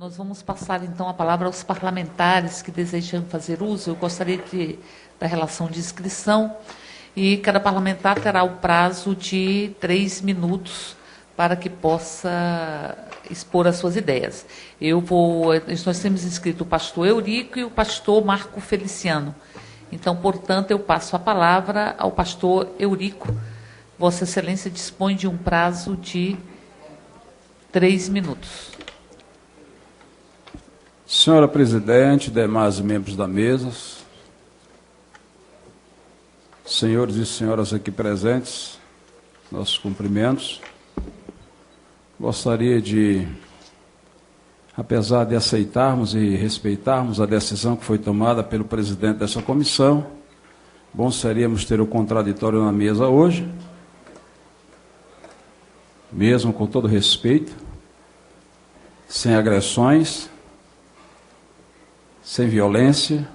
Nós vamos passar, então, a palavra aos parlamentares que desejam fazer uso. Eu gostaria da relação de inscrição, e cada parlamentar terá o prazo de 3 minutos para que possa expor as suas ideias. Nós temos inscrito o pastor Eurico e o pastor Marco Feliciano. Então, portanto, eu passo a palavra ao pastor Eurico. Vossa Excelência dispõe de um prazo de 3 minutos. Senhora presidente, demais membros da mesa, senhores e senhoras aqui presentes, nossos cumprimentos. Gostaria de, apesar de aceitarmos e respeitarmos a decisão que foi tomada pelo presidente dessa comissão, bom seríamos ter o contraditório na mesa hoje, mesmo com todo respeito, sem agressões, sem violência,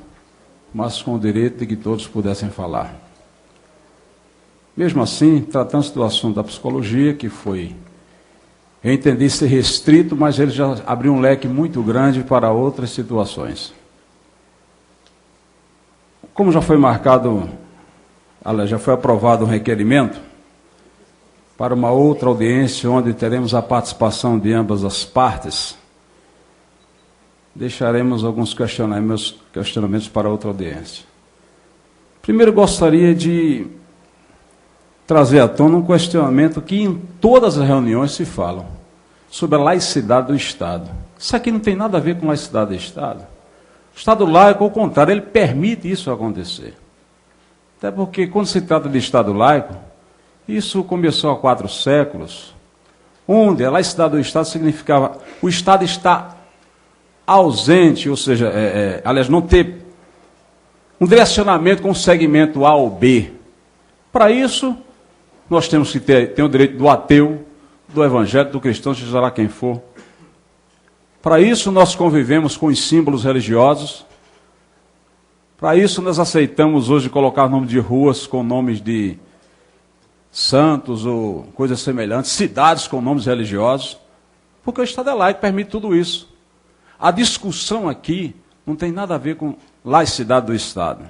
mas com o direito de que todos pudessem falar. Mesmo assim, tratando-se do assunto da psicologia, que foi, eu entendi ser restrito, mas ele já abriu um leque muito grande para outras situações. Como já foi marcado, já foi aprovado um requerimento para uma outra audiência, onde teremos a participação de ambas as partes, deixaremos alguns questionamentos para outra audiência. Primeiro, gostaria de trazer à tona um questionamento que em todas as reuniões se falam, sobre a laicidade do Estado. Isso aqui não tem nada a ver com laicidade do Estado. O Estado laico, ao contrário, ele permite isso acontecer. Até porque, quando se trata de Estado laico, isso começou há 4 séculos, onde a laicidade do Estado significava o Estado está ausente, ou seja, aliás, não ter um direcionamento com o segmento A ou B. Para isso, nós temos que ter o direito do ateu, do evangélico, do cristão, seja lá quem for. Para isso, nós convivemos com os símbolos religiosos. Para isso, nós aceitamos hoje colocar nome de ruas com nomes de santos ou coisas semelhantes, cidades com nomes religiosos, porque o Estado é laico, permite tudo isso. A discussão aqui não tem nada a ver com laicidade do Estado.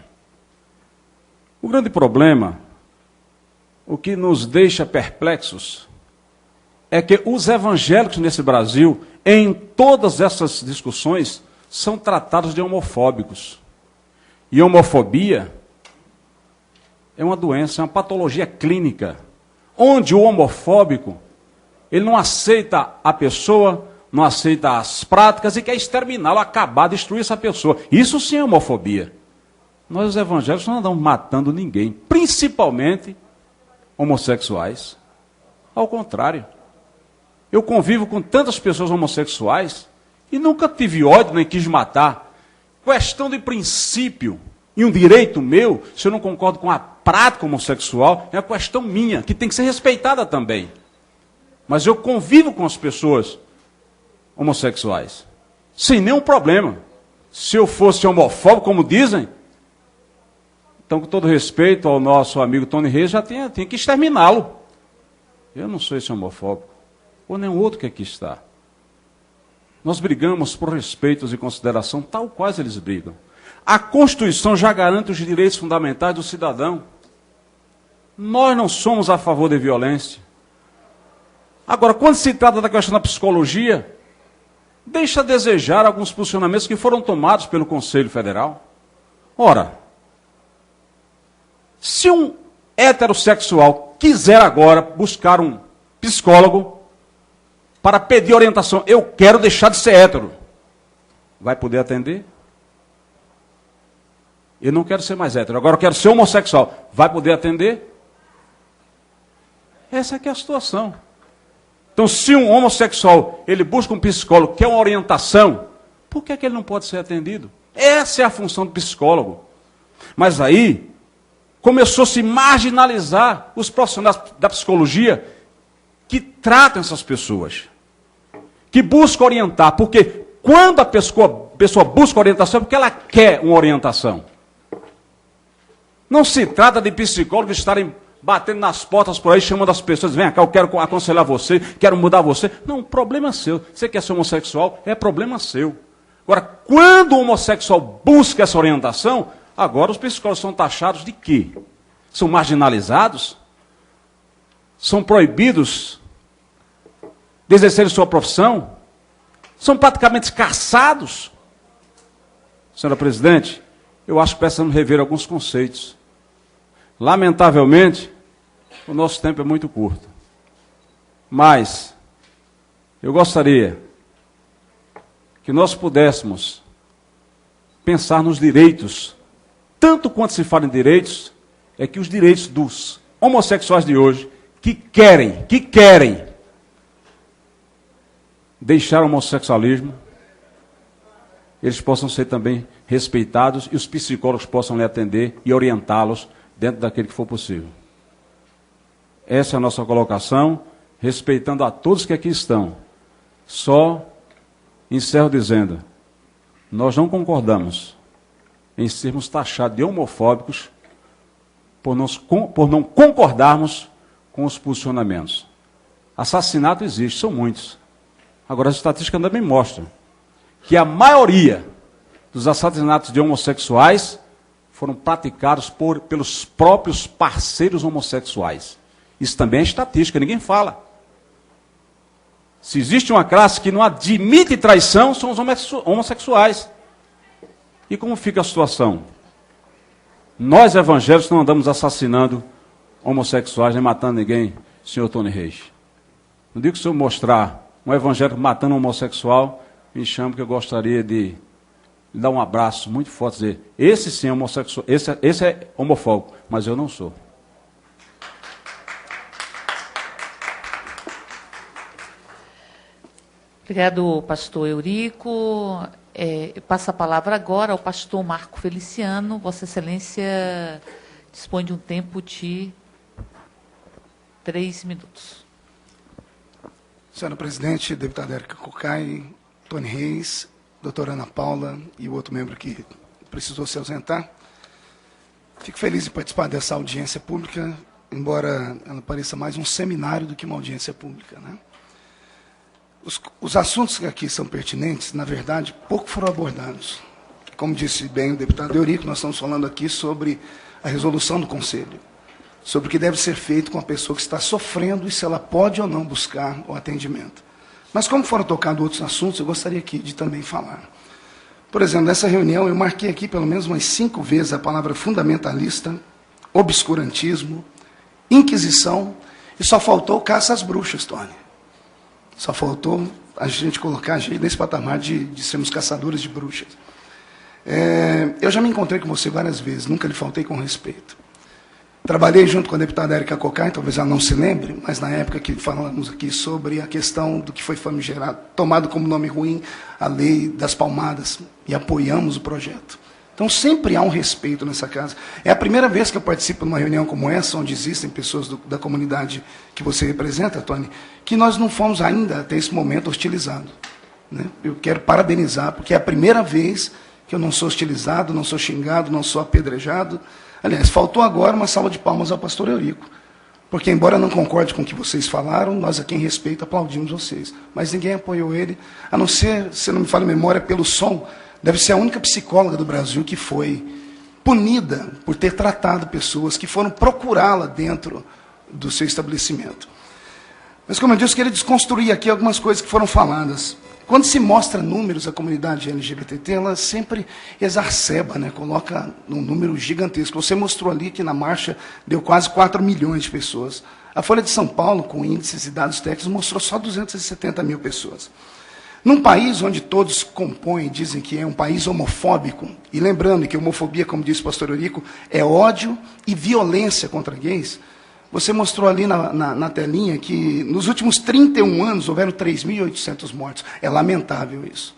O grande problema, o que nos deixa perplexos, é que os evangélicos nesse Brasil, em todas essas discussões, são tratados de homofóbicos. E homofobia é uma doença, é uma patologia clínica, onde o homofóbico, ele não aceita a pessoa, não aceita as práticas e quer exterminá-lo, acabar, destruir essa pessoa. Isso sim é homofobia. Nós, os evangélicos, não andamos matando ninguém, principalmente homossexuais. Ao contrário. Eu convivo com tantas pessoas homossexuais e nunca tive ódio nem quis matar. Questão de princípio e um direito meu, se eu não concordo com a prática homossexual, é uma questão minha, que tem que ser respeitada também. Mas eu convivo com as pessoas homossexuais, sem nenhum problema. Se eu fosse homofóbico, como dizem, então, com todo respeito ao nosso amigo Tony Reis, já tinha que exterminá-lo. Eu não sou esse homofóbico, ou nenhum outro que aqui está. Nós brigamos por respeitos e consideração, tal quais eles brigam. A Constituição já garante os direitos fundamentais do cidadão. Nós não somos a favor de violência. Agora, quando se trata da questão da psicologia, deixa a desejar alguns posicionamentos que foram tomados pelo Conselho Federal. Ora, se um heterossexual quiser agora buscar um psicólogo para pedir orientação, eu quero deixar de ser hétero, vai poder atender? Eu não quero ser mais hétero, agora eu quero ser homossexual, vai poder atender? Essa é que é a situação. Então, se um homossexual, ele busca um psicólogo, quer uma orientação, por que ele não pode ser atendido? Essa é a função do psicólogo. Mas aí, começou a se marginalizar os profissionais da psicologia que tratam essas pessoas, que buscam orientar, porque quando a pessoa busca orientação, é porque ela quer uma orientação. Não se trata de psicólogos estarem batendo nas portas por aí, chamando as pessoas, vem cá, eu quero aconselhar você, quero mudar você. Não, problema seu. Você quer ser homossexual, é problema seu. Agora, quando o homossexual busca essa orientação, agora os psicólogos são taxados de quê? São marginalizados? São proibidos de exercerem sua profissão? São praticamente caçados? Senhora presidente, eu acho que precisamos rever alguns conceitos. Lamentavelmente, o nosso tempo é muito curto. Mas eu gostaria que nós pudéssemos pensar nos direitos, tanto quanto se fala em direitos, é que os direitos dos homossexuais de hoje, que querem deixar o homossexualismo, eles possam ser também respeitados e os psicólogos possam lhe atender e orientá-los dentro daquele que for possível. Essa é a nossa colocação, respeitando a todos que aqui estão. Só encerro dizendo, nós não concordamos em sermos taxados de homofóbicos por não concordarmos com os posicionamentos. Assassinato existe, são muitos. Agora, as estatísticas também mostram que a maioria dos assassinatos de homossexuais foram praticados pelos próprios parceiros homossexuais. Isso também é estatística, ninguém fala. Se existe uma classe que não admite traição, são os homossexuais. E como fica a situação? Nós, evangélicos, não andamos assassinando homossexuais, nem matando ninguém, senhor Tony Reis. No dia que o senhor mostrar um evangélico matando um homossexual, me chama que eu gostaria de lhe dar um abraço muito forte, dizer, esse sim é homossexual, esse é homofóbico, mas eu não sou. Obrigado, pastor Eurico. Passa a palavra agora ao pastor Marco Feliciano. Vossa Excelência dispõe de um tempo de 3 minutos. Senhora presidente, deputada Érica Cocai, Tony Reis, doutora Ana Paula e o outro membro que precisou se ausentar. Fico feliz em participar dessa audiência pública, embora ela pareça mais um seminário do que uma audiência pública, né? Os assuntos que aqui são pertinentes, na verdade, pouco foram abordados. Como disse bem o deputado Eurico, nós estamos falando aqui sobre a resolução do Conselho, sobre o que deve ser feito com a pessoa que está sofrendo e se ela pode ou não buscar o atendimento. Mas como foram tocados outros assuntos, eu gostaria aqui de também falar. Por exemplo, nessa reunião eu marquei aqui pelo menos umas 5 vezes a palavra fundamentalista, obscurantismo, inquisição, e só faltou caça às bruxas, Tony. Só faltou a gente colocar a gente nesse patamar de sermos caçadores de bruxas. Eu já me encontrei com você várias vezes, nunca lhe faltei com respeito. Trabalhei junto com a deputada Érica Cocai, talvez ela não se lembre, mas na época que falamos aqui sobre a questão do que foi famigerado, tomado como nome ruim, a lei das palmadas, e apoiamos o projeto. Então sempre há um respeito nessa casa. É a primeira vez que eu participo de uma reunião como essa, onde existem pessoas da comunidade que você representa, Tony, que nós não fomos ainda, até esse momento, hostilizados, né? Eu quero parabenizar, porque é a primeira vez que eu não sou hostilizado, não sou xingado, não sou apedrejado. Aliás, faltou agora uma salva de palmas ao pastor Eurico, porque embora eu não concorde com o que vocês falaram, nós aqui em respeito aplaudimos vocês. Mas ninguém apoiou ele, a não ser, se não me falha a memória, pelo som. Deve ser a única psicóloga do Brasil que foi punida por ter tratado pessoas que foram procurá-la dentro do seu estabelecimento. Mas, como eu disse, eu queria desconstruir aqui algumas coisas que foram faladas. Quando se mostra números, a comunidade LGBT, ela sempre exacerba, né? Coloca um número gigantesco. Você mostrou ali que na marcha deu quase 4 milhões de pessoas. A Folha de São Paulo, com índices e dados técnicos, mostrou só 270 mil pessoas. Num país onde todos compõem, dizem que é um país homofóbico, e lembrando que homofobia, como disse o pastor Eurico, é ódio e violência contra gays, você mostrou ali na telinha que nos últimos 31 anos houveram 3.800 mortes. É lamentável isso.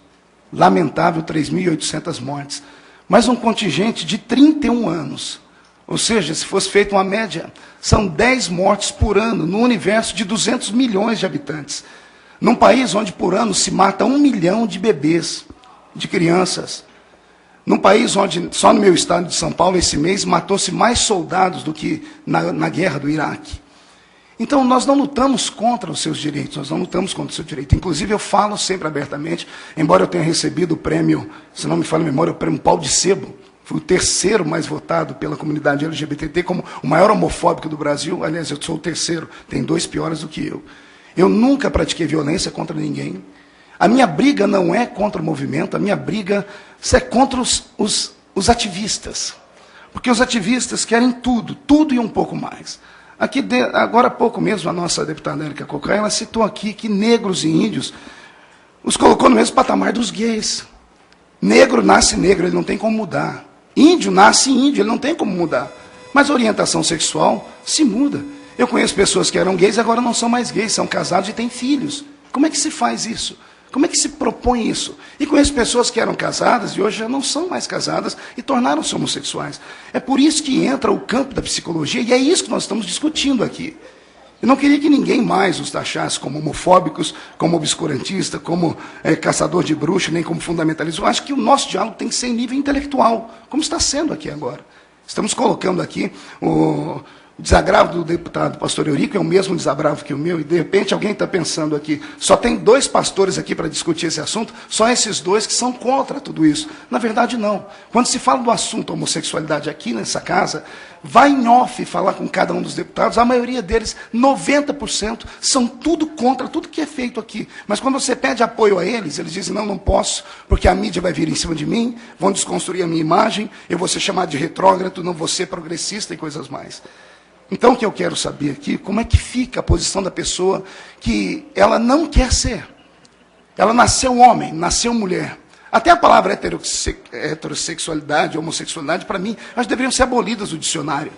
Lamentável, 3.800 mortes. Mas um contingente de 31 anos. Ou seja, se fosse feita uma média, são 10 mortes por ano no universo de 200 milhões de habitantes. Num país onde por ano se mata 1 milhão de bebês, de crianças. Num país onde, só no meu estado de São Paulo, esse mês, matou-se mais soldados do que na guerra do Iraque. Então, nós não lutamos contra os seus direitos, nós não lutamos contra o seu direito. Inclusive, eu falo sempre abertamente, embora eu tenha recebido o prêmio, se não me falha a memória, o prêmio Paulo de Sebo, fui o terceiro mais votado pela comunidade LGBT como o maior homofóbico do Brasil. Aliás, eu sou o terceiro, tem 2 piores do que eu. Eu nunca pratiquei violência contra ninguém. A minha briga não é contra o movimento, a minha briga é contra os ativistas. Porque os ativistas querem tudo, tudo e um pouco mais. Aqui, agora há pouco mesmo, a nossa deputada Érica Cocai, ela citou aqui que negros e índios os colocou no mesmo patamar dos gays. Negro nasce negro, ele não tem como mudar. Índio nasce índio, ele não tem como mudar. Mas a orientação sexual se muda. Eu conheço pessoas que eram gays e agora não são mais gays, são casados e têm filhos. Como é que se faz isso? Como é que se propõe isso? E conheço pessoas que eram casadas e hoje já não são mais casadas e tornaram-se homossexuais. É por isso que entra o campo da psicologia e é isso que nós estamos discutindo aqui. Eu não queria que ninguém mais os taxasse como homofóbicos, como obscurantistas, como caçador de bruxa, nem como fundamentalistas. Eu acho que o nosso diálogo tem que ser em nível intelectual, como está sendo aqui agora. Estamos colocando aqui o desagravo do deputado pastor Eurico, é o mesmo desagravo que o meu, e de repente alguém está pensando aqui, só tem 2 pastores aqui para discutir esse assunto, só esses 2 que são contra tudo isso. Na verdade, não. Quando se fala do assunto homossexualidade aqui nessa casa, vai em off falar com cada um dos deputados, a maioria deles, 90%, são tudo contra tudo que é feito aqui. Mas quando você pede apoio a eles, eles dizem, não posso, porque a mídia vai vir em cima de mim, vão desconstruir a minha imagem, eu vou ser chamado de retrógrado, não vou ser progressista e coisas mais. Então, o que eu quero saber aqui, como é que fica a posição da pessoa que ela não quer ser. Ela nasceu homem, nasceu mulher. Até a palavra heterossexualidade, homossexualidade, para mim, elas deveriam ser abolidas do dicionário.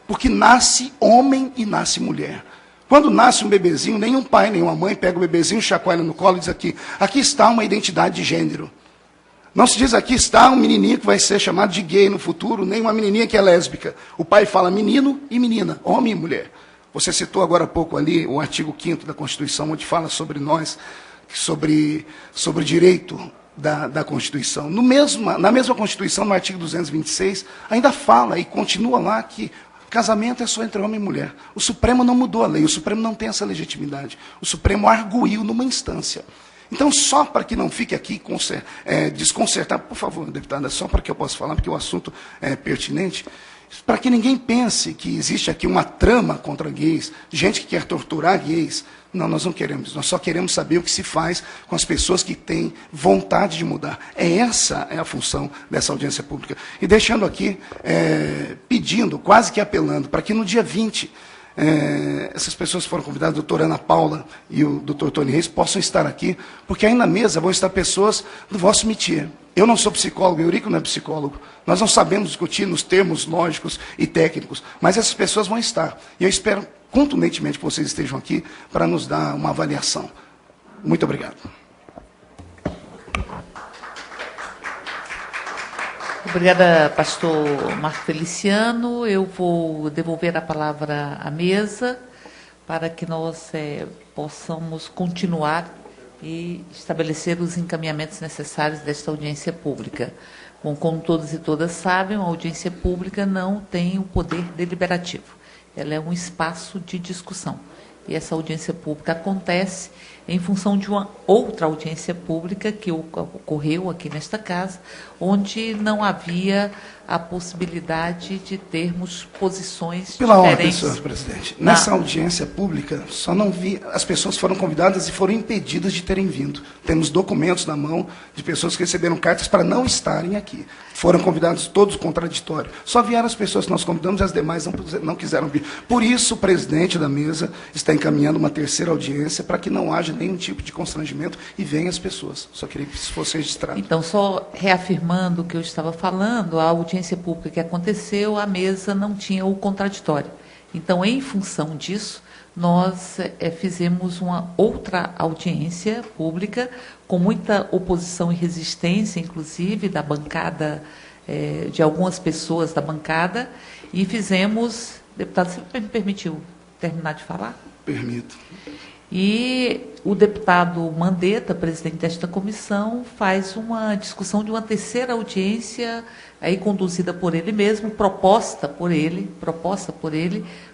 Porque nasce homem e nasce mulher. Quando nasce um bebezinho, nenhum pai, nenhuma mãe pega o bebezinho, chacoalha no colo e diz aqui está uma identidade de gênero. Não se diz aqui está um menininho que vai ser chamado de gay no futuro, nem uma menininha que é lésbica. O pai fala menino e menina, homem e mulher. Você citou agora há pouco ali o artigo 5º da Constituição, onde fala sobre nós, sobre direito da Constituição. Na mesma Constituição, no artigo 226, ainda fala e continua lá que casamento é só entre homem e mulher. O Supremo não mudou a lei, o Supremo não tem essa legitimidade. O Supremo arguiu numa instância. Então, só para que não fique aqui desconcertado, por favor, deputada, só para que eu possa falar, porque o assunto é pertinente, para que ninguém pense que existe aqui uma trama contra gays, gente que quer torturar gays. Não, nós não queremos, nós só queremos saber o que se faz com as pessoas que têm vontade de mudar. Essa é a função dessa audiência pública. E deixando aqui, pedindo, quase que apelando, para que no dia 20, essas pessoas que foram convidadas, a doutora Ana Paula e o doutor Tony Reis, possam estar aqui, porque aí na mesa vão estar pessoas do vosso métier. Eu não sou psicólogo, o Eurico não é psicólogo. Nós não sabemos discutir nos termos lógicos e técnicos, mas essas pessoas vão estar. E eu espero contundentemente que vocês estejam aqui para nos dar uma avaliação. Muito obrigado. Obrigada, pastor Marco Feliciano. Eu vou devolver a palavra à mesa para que nós possamos continuar e estabelecer os encaminhamentos necessários desta audiência pública. Bom, como todos e todas sabem, a audiência pública não tem o poder deliberativo. Ela é um espaço de discussão. E essa audiência pública acontece em função de uma outra audiência pública que ocorreu aqui nesta casa, onde não havia a possibilidade de termos posições Pela ordem, diferentes. senhor presidente. Nessa audiência pública, só não vi, as pessoas foram convidadas e foram impedidas de terem vindo. Temos documentos na mão de pessoas que receberam cartas para não estarem aqui. Foram convidados todos contraditórios. Só vieram as pessoas que nós convidamos e as demais não quiseram vir. Por isso, o presidente da mesa está encaminhando uma terceira audiência para que não haja nenhum tipo de constrangimento e venham as pessoas. Só queria que isso fosse registrado. Então, só reafirmando o que eu estava falando, a audiência pública que aconteceu, a mesa não tinha o contraditório. Então, em função disso, nós fizemos uma outra audiência pública, com muita oposição e resistência, inclusive, da bancada, de algumas pessoas da bancada, e fizemos... Deputado, você me permitiu terminar de falar? Permito. E o deputado Mandetta, presidente desta comissão, faz uma discussão de uma terceira audiência, aí conduzida por ele mesmo, proposta por ele,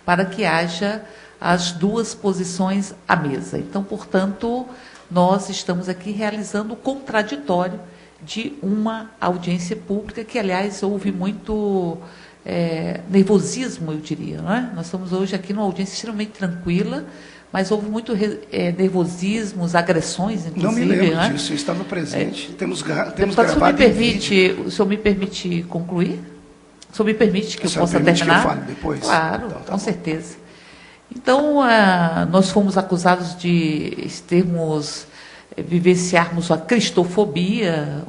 para que haja as duas posições à mesa. Então, portanto, nós estamos aqui realizando o contraditório de uma audiência pública, que, aliás, houve muito nervosismo, eu diria. Não é? Nós estamos hoje aqui numa audiência extremamente tranquila, mas houve muito nervosismos, agressões, inclusive. Não me lembro né? disso, eu estava presente. Temos Deputado, gravado o senhor me permite concluir? O senhor me permite que eu possa terminar? Que eu fale depois? Claro, então, com certeza. Então, nós fomos acusados de vivenciarmos a cristofobia,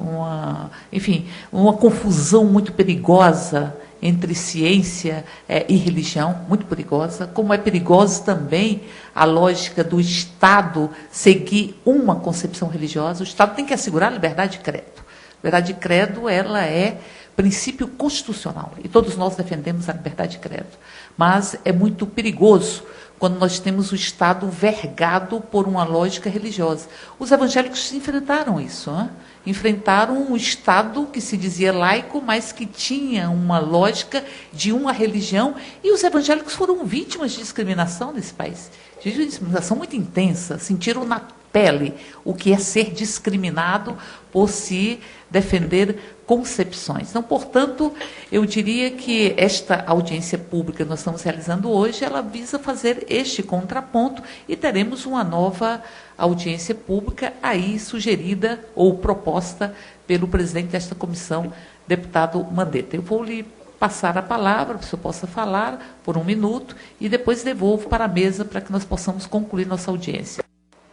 uma confusão muito perigosa entre ciência e religião, muito perigosa, como é perigosa também a lógica do Estado seguir uma concepção religiosa. O Estado tem que assegurar a liberdade de credo. A liberdade de credo, ela é princípio constitucional, e todos nós defendemos a liberdade de credo. Mas é muito perigoso quando nós temos o Estado vergado por uma lógica religiosa. Os evangélicos enfrentaram isso, né? Enfrentaram um Estado que se dizia laico, mas que tinha uma lógica de uma religião, e os evangélicos foram vítimas de discriminação nesse país. De discriminação muito intensa, sentiram na pele o que é ser discriminado por se defender concepções. Então, portanto, eu diria que esta audiência pública que nós estamos realizando hoje, ela visa fazer este contraponto, e teremos uma nova audiência pública aí sugerida ou proposta pelo presidente desta comissão, deputado Mandetta. Eu vou lhe passar a palavra, para que o senhor possa falar por 1 minuto, e depois devolvo para a mesa para que nós possamos concluir nossa audiência.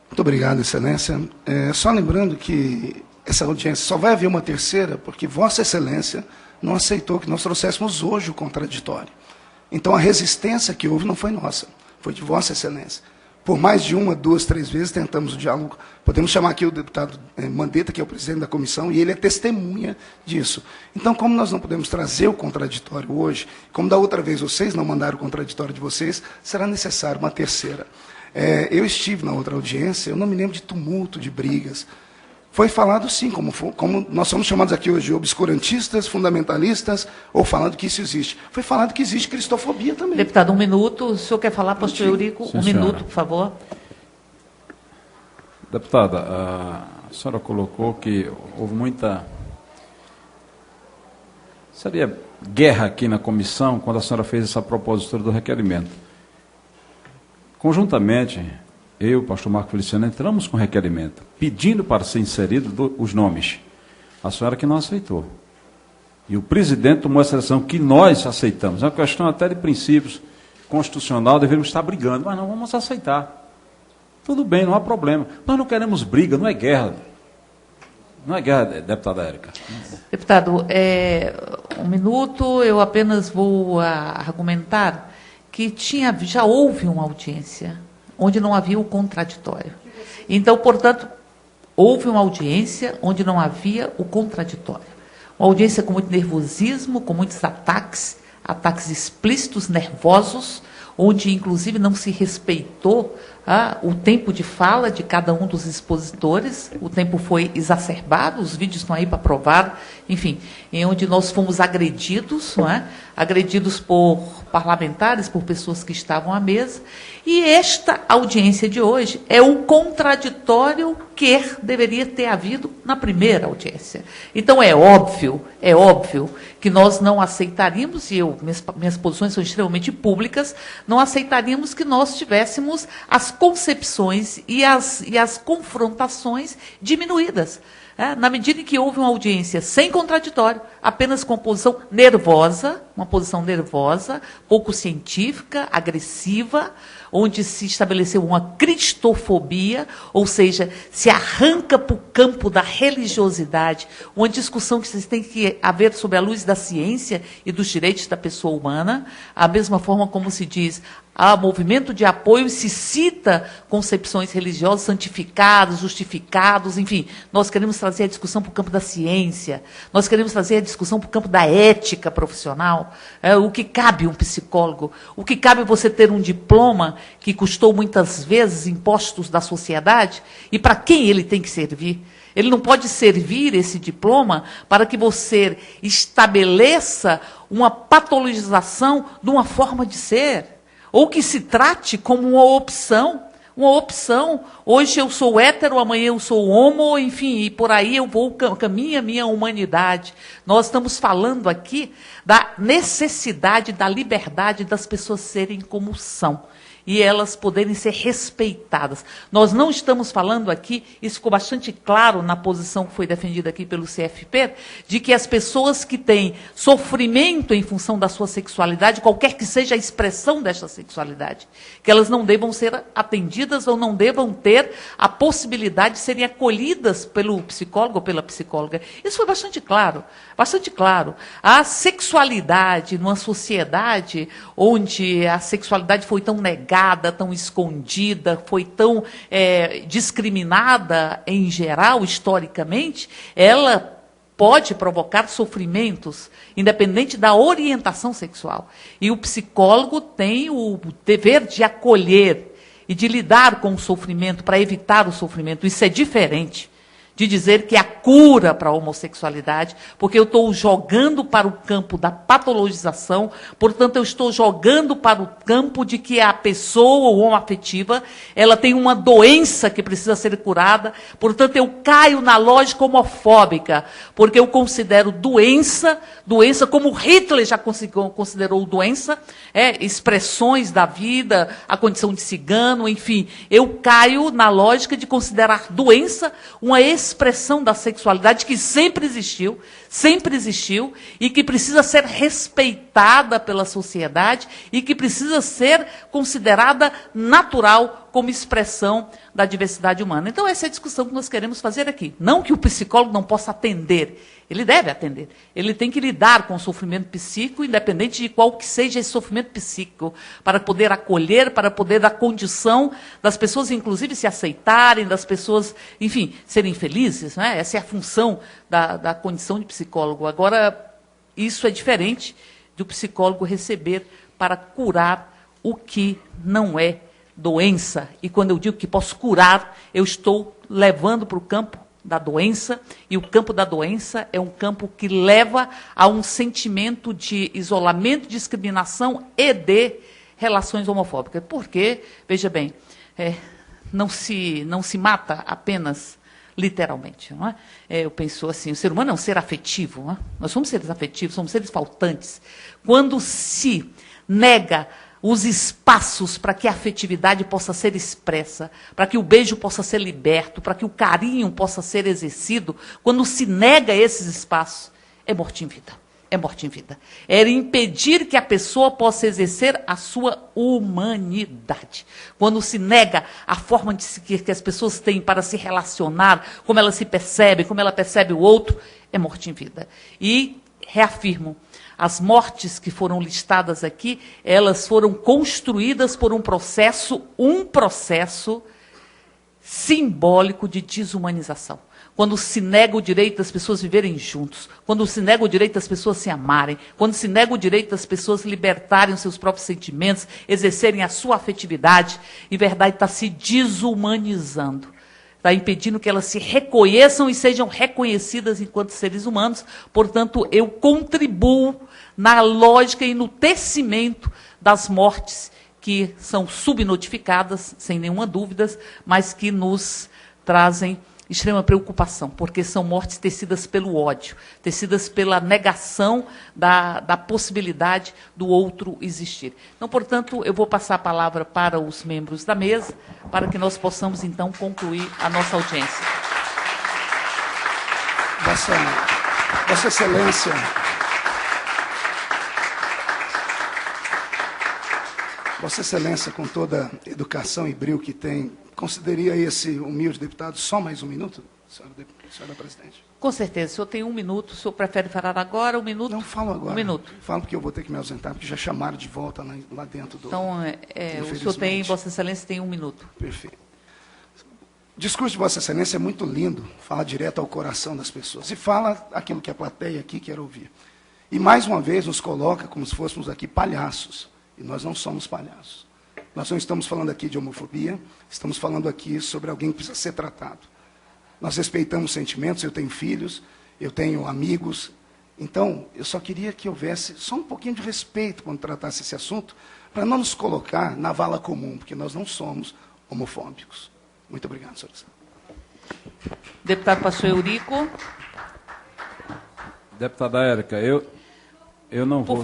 Muito obrigado, Excelência. Só lembrando que essa audiência só vai haver uma terceira, porque Vossa Excelência não aceitou que nós trouxéssemos hoje o contraditório. Então, a resistência que houve não foi nossa, foi de Vossa Excelência. Por mais de 1, 2, 3 vezes tentamos o diálogo. Podemos chamar aqui o deputado Mandetta, que é o presidente da comissão, e ele é testemunha disso. Então, como nós não podemos trazer o contraditório hoje, como da outra vez vocês não mandaram o contraditório de vocês, será necessário uma terceira. Eu estive na outra audiência, eu não me lembro de tumulto, de brigas. Foi falado, sim, como nós somos chamados aqui hoje, obscurantistas, fundamentalistas, ou falando que isso existe. Foi falado que existe cristofobia também. Deputado, 1 minuto. O senhor quer falar, pastor Eurico? Sim, 1 minuto, por favor. Deputada, a senhora colocou que houve muita... Seria guerra aqui na comissão quando a senhora fez essa propositura do requerimento. Conjuntamente, eu, pastor Marco Feliciano, entramos com requerimento, pedindo para ser inserido os nomes. A senhora que não aceitou. E o presidente tomou essa decisão que nós aceitamos. É uma questão até de princípios constitucional, devemos estar brigando, mas não vamos aceitar. Tudo bem, não há problema. Nós não queremos briga, não é guerra. Não é guerra, deputada Érica. Deputado, 1 minuto, eu apenas vou argumentar que já houve uma audiência onde não havia o contraditório. Então, portanto, houve uma audiência onde não havia o contraditório. Uma audiência com muito nervosismo, com muitos ataques explícitos, nervosos, onde, inclusive, não se respeitou o tempo de fala de cada um dos expositores, o tempo foi exacerbado, os vídeos estão aí para provar, enfim, em onde nós fomos agredidos, não é? Agredidos por parlamentares, por pessoas que estavam à mesa, e esta audiência de hoje é o contraditório que deveria ter havido na primeira audiência. Então, é óbvio que nós não aceitaríamos, e minhas posições são extremamente públicas, não aceitaríamos que nós tivéssemos as concepções e as confrontações diminuídas. Na medida em que houve uma audiência sem contraditório, apenas com uma posição nervosa, pouco científica, agressiva, onde se estabeleceu uma cristofobia, ou seja, se arranca para o campo da religiosidade, uma discussão que tem que haver sob a luz da ciência e dos direitos da pessoa humana, a mesma forma como se diz, há movimento de apoio, se cita concepções religiosas santificadas, justificados, enfim, nós queremos trazer trazer a discussão para o campo da ciência, nós queremos trazer a discussão para o campo da ética profissional, o que cabe um psicólogo, o que cabe você ter um diploma que custou muitas vezes impostos da sociedade e para quem ele tem que servir. Ele não pode servir esse diploma para que você estabeleça uma patologização de uma forma de ser, ou que se trate como uma opção. Uma opção. Hoje eu sou hétero, amanhã eu sou homo, enfim, e por aí eu vou, caminha a minha humanidade. Nós estamos falando aqui da necessidade, da liberdade das pessoas serem como são. E elas poderem ser respeitadas. Nós não estamos falando aqui, isso ficou bastante claro na posição que foi defendida aqui pelo CFP, de que as pessoas que têm sofrimento em função da sua sexualidade, qualquer que seja a expressão desta sexualidade, que elas não devam ser atendidas ou não devam ter a possibilidade de serem acolhidas pelo psicólogo ou pela psicóloga. Isso foi bastante claro, bastante claro. A sexualidade numa sociedade onde a sexualidade foi tão negada, tão escondida, foi tão discriminada em geral, historicamente, ela pode provocar sofrimentos, independente da orientação sexual. E o psicólogo tem o dever de acolher e de lidar com o sofrimento, para evitar o sofrimento. Isso é diferente de dizer que há cura para a homossexualidade, porque eu estou jogando para o campo da patologização, portanto, eu estou jogando para o campo de que a pessoa homoafetiva, ela tem uma doença que precisa ser curada, portanto, eu caio na lógica homofóbica, porque eu considero doença como Hitler já considerou doença, expressões da vida, a condição de cigano, enfim, eu caio na lógica de considerar doença uma expressão da sexualidade que sempre existiu e que precisa ser respeitada pela sociedade e que precisa ser considerada natural como expressão da diversidade humana. Então, essa é a discussão que nós queremos fazer aqui. Não que o psicólogo não possa atender, ele deve atender. Ele tem que lidar com o sofrimento psíquico, independente de qual que seja esse sofrimento psíquico, para poder acolher, para poder dar condição das pessoas, inclusive, se aceitarem, das pessoas, enfim, serem felizes. Né? Essa é a função da condição de psicólogo. Agora, isso é diferente do psicólogo receber para curar o que não é doença. E quando eu digo que posso curar, eu estou levando para o campo da doença, e o campo da doença é um campo que leva a um sentimento de isolamento, discriminação e de relações homofóbicas. Porque, veja bem, não se mata apenas literalmente. Não é? Eu penso assim, o ser humano é um ser afetivo. Não é? Nós somos seres afetivos, somos seres faltantes. Quando se nega os espaços para que a afetividade possa ser expressa, para que o beijo possa ser liberto, para que o carinho possa ser exercido, quando se nega esses espaços, é morte em vida. É morte em vida. É impedir que a pessoa possa exercer a sua humanidade. Quando se nega a forma que as pessoas têm para se relacionar, como ela se percebe, como ela percebe o outro, é morte em vida. E reafirmo, as mortes que foram listadas aqui, elas foram construídas por um processo simbólico de desumanização. Quando se nega o direito das pessoas viverem juntos, quando se nega o direito das pessoas se amarem, quando se nega o direito das pessoas libertarem os seus próprios sentimentos, exercerem a sua afetividade, em verdade está se desumanizando. Está impedindo que elas se reconheçam e sejam reconhecidas enquanto seres humanos. Portanto, eu contribuo na lógica e no tecimento das mortes que são subnotificadas, sem nenhuma dúvida, mas que nos trazem extrema preocupação, porque são mortes tecidas pelo ódio, tecidas pela negação da possibilidade do outro existir. Então, portanto, eu vou passar a palavra para os membros da mesa, para que nós possamos, então, concluir a nossa audiência. Vossa Excelência, Vossa Excelência, com toda a educação e brio que tem, consideraria esse humilde deputado só mais um minuto, senhora presidente? Com certeza. O senhor tem 1 minuto. O senhor prefere falar agora 1 minuto? Não, falo agora. 1 minuto. Falo porque eu vou ter que me ausentar, porque já chamaram de volta lá dentro do... Então, o senhor tem, Vossa Excelência, tem 1 minuto. Perfeito. O discurso de Vossa Excelência é muito lindo, fala direto ao coração das pessoas e fala aquilo que a plateia aqui quer ouvir. E, mais uma vez, nos coloca como se fôssemos aqui palhaços. E nós não somos palhaços. Nós não estamos falando aqui de homofobia, estamos falando aqui sobre alguém que precisa ser tratado. Nós respeitamos sentimentos, eu tenho filhos, eu tenho amigos. Então, eu só queria que houvesse só um pouquinho de respeito quando tratasse esse assunto, para não nos colocar na vala comum, porque nós não somos homofóbicos. Muito obrigado, senhora. Deputado Pastor Eurico. Deputada Érica, eu não vou... Por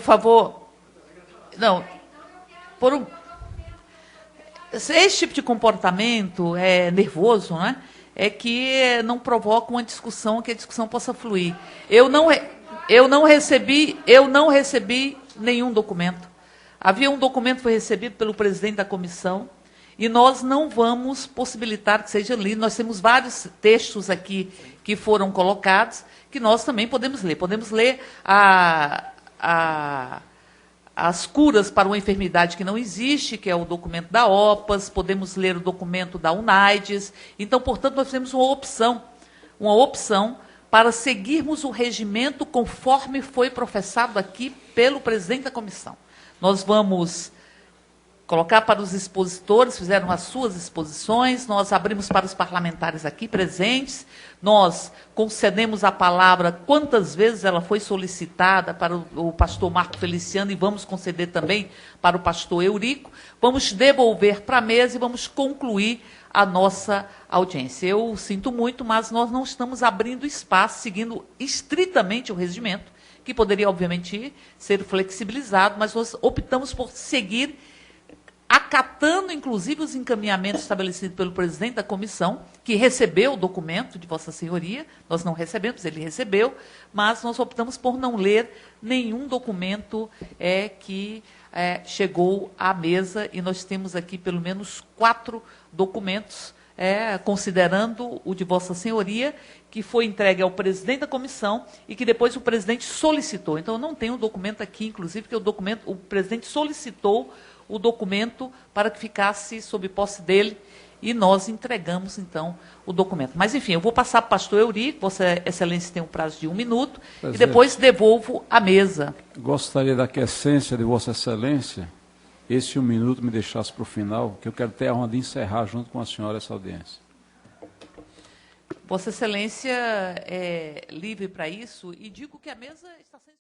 favor. Não. Esse tipo de comportamento é nervoso, né? É que não provoca uma discussão, que a discussão possa fluir. Eu não recebi nenhum documento. Havia um documento que foi recebido pelo presidente da comissão e nós não vamos possibilitar que seja lido. Nós temos vários textos aqui que foram colocados que nós também podemos ler. Podemos ler as curas para uma enfermidade que não existe, que é o documento da OPAS, podemos ler o documento da UNAIDS. Então, portanto, nós temos uma opção para seguirmos o regimento conforme foi professado aqui pelo presidente da comissão. Nós vamos colocar para os expositores, fizeram as suas exposições, nós abrimos para os parlamentares aqui presentes, nós concedemos a palavra quantas vezes ela foi solicitada para o pastor Marco Feliciano e vamos conceder também para o pastor Eurico, vamos devolver para a mesa e vamos concluir a nossa audiência. Eu sinto muito, mas nós não estamos abrindo espaço, seguindo estritamente o regimento, que poderia, obviamente, ser flexibilizado, mas nós optamos por seguir acatando, inclusive, os encaminhamentos estabelecidos pelo presidente da comissão, que recebeu o documento de Vossa Senhoria, nós não recebemos, ele recebeu, mas nós optamos por não ler nenhum documento que chegou à mesa, e nós temos aqui pelo menos 4 documentos, considerando o de Vossa Senhoria, que foi entregue ao presidente da comissão e que depois o presidente solicitou. Então, eu não tenho o documento aqui, inclusive, porque o presidente solicitou o documento para que ficasse sob posse dele e nós entregamos, então, o documento. Mas, enfim, eu vou passar para o pastor Eurico, Vossa Excelência tem um prazo de 1 minuto, e depois devolvo à mesa. Gostaria da quiescência de Vossa Excelência, esse 1 minuto me deixasse para o final, que eu quero ter a honra de encerrar junto com a senhora essa audiência. Vossa Excelência é livre para isso, e digo que a mesa está sendo...